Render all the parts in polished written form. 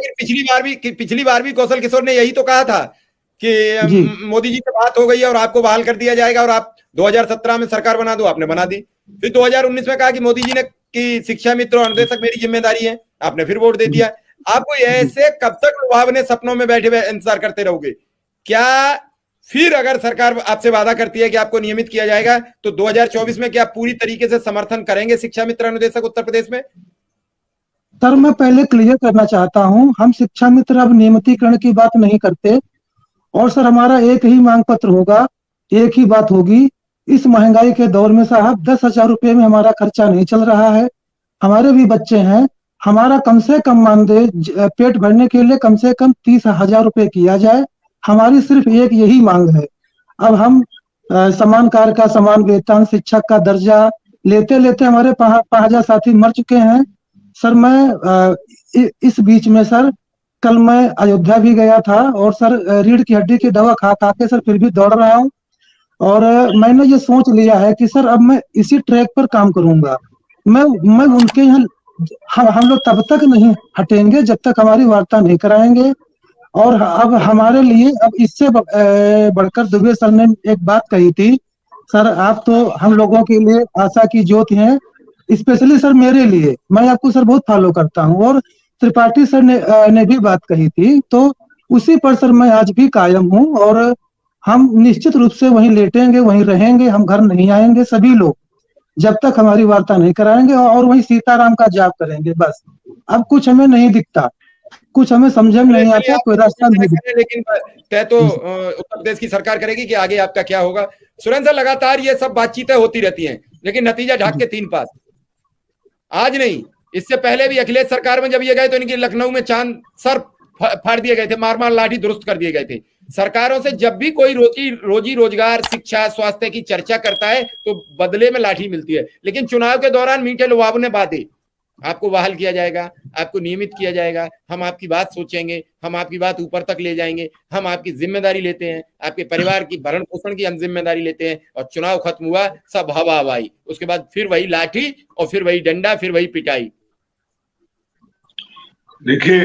लेकिन पिछली बार भी कौशल किशोर ने यही तो कहा था कि जी मोदी जी से बात हो गई है और आपको बहाल कर दिया जाएगा और आप 2017 में सरकार बना दो, आपने बना दी। फिर 2019 में कहा कि मोदी जी ने कि शिक्षा मित्र और अनुदेशक मेरी जिम्मेदारी है, आपने फिर वोट दे जी दिया। आपको जी ऐसे कब तक लुभावने सपनों में बैठे हुए इंतजार करते रहोगे? क्या फिर अगर सरकार आपसे वादा करती है कि आपको नियमित किया जाएगा तो 2024 में क्या पूरी तरीके से समर्थन करेंगे शिक्षा मित्र अनुदेशक उत्तर प्रदेश में? सर, मैं पहले क्लियर करना चाहता हूं, हम शिक्षा मित्र अब नियमितीकरण की बात नहीं करते। और सर, हमारा एक ही मांग पत्र होगा, एक ही बात होगी। इस महंगाई के दौर में साहब 10,000 रुपये में हमारा खर्चा नहीं चल रहा है। हमारे भी बच्चे हैं। हमारा कम से कम मानदेय पेट भरने के लिए कम से कम 30,000 रुपये किया जाए। हमारी सिर्फ एक यही मांग है। अब हम समान कार्य का समान वेतन, शिक्षक का दर्जा लेते लेते हमारे 5,000 साथी मर चुके हैं। सर, मैं इस बीच में सर, कल मैं अयोध्या भी गया था और सर रीढ़ की हड्डी की दवा खा खा के सर फिर भी दौड़ रहा हूँ। और मैंने ये सोच लिया है कि सर अब मैं इसी ट्रैक पर काम करूंगा। मैं उनके यहाँ, हम लोग तब तक नहीं हटेंगे जब तक हमारी वार्ता नहीं कराएंगे। और अब हमारे लिए अब इससे बढ़कर दुबे सर ने एक बात कही थी। सर, आप तो हम लोगों के लिए आशा की ज्योति हैं, स्पेशली सर मेरे लिए। मैं आपको सर बहुत फॉलो करता हूँ। और त्रिपाठी सर ने भी बात कही थी, तो उसी पर सर मैं आज भी कायम हूँ। और हम निश्चित रूप से वहीं लेटेंगे, वहीं रहेंगे, हम घर नहीं आएंगे सभी लोग, जब तक हमारी वार्ता नहीं कराएंगे। और वहीं सीताराम का जाप करेंगे बस। अब कुछ हमें नहीं दिखता, कुछ हमें समझ में नहीं चलिए आता, आप कोई रास्ता तय नहीं दिखता। करें, लेकिन तय तो उत्तर प्रदेश की सरकार करेगी कि आगे आपका क्या होगा। सुरेंद्र सर, लगातार ये सब बातचीतें होती रहती हैं, लेकिन नतीजा ढाक के 3 पास। आज नहीं, इससे पहले भी अखिलेश सरकार में जब ये गए तो इनकी लखनऊ में चांद सर फाड़ दिए गए थे, मार मार लाठी दुरुस्त कर दिए गए थे। सरकारों से जब भी कोई रोजी रोजगार, शिक्षा, स्वास्थ्य की चर्चा करता है तो बदले में लाठी मिलती है। लेकिन चुनाव के दौरान मीठे लुभावने बातें, आपको बहाल किया जाएगा, आपको नियमित किया जाएगा, हम आपकी बात सोचेंगे, हम आपकी बात ऊपर तक ले जाएंगे, हम आपकी जिम्मेदारी लेते हैं, आपके परिवार की भरण पोषण की हम जिम्मेदारी लेते हैं। और चुनाव खत्म हुआ, सब हवा हवाई, उसके बाद फिर वही लाठी और फिर वही डंडा, फिर वही पिटाई। देखिए,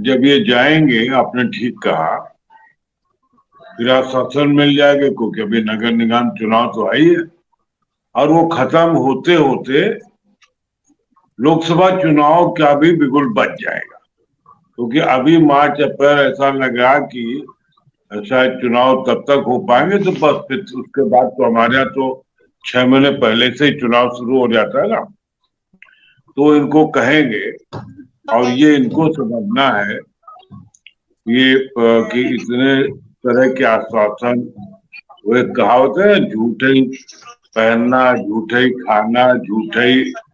जब ये जाएंगे, आपने ठीक कहा, फिर आश्वासन मिल जाएगा, क्योंकि अभी नगर निगम चुनाव तो आई है और वो खत्म होते होते लोकसभा चुनाव का भी बिगुल बच जाएगा। क्योंकि अभी मार्च अप्रैल ऐसा लग रहा कि शायद चुनाव तब तक हो पाएंगे, तो बस फिर उसके बाद तो हमारे यहाँ तो 6 महीने पहले से ही चुनाव शुरू हो जाता है ना। तो इनको कहेंगे, और ये इनको समझना है ये कि इतने तरह के आश्वासन, वो एक कहावत है, झूठे ही पहनना, झूठे ही खाना, झूठे ही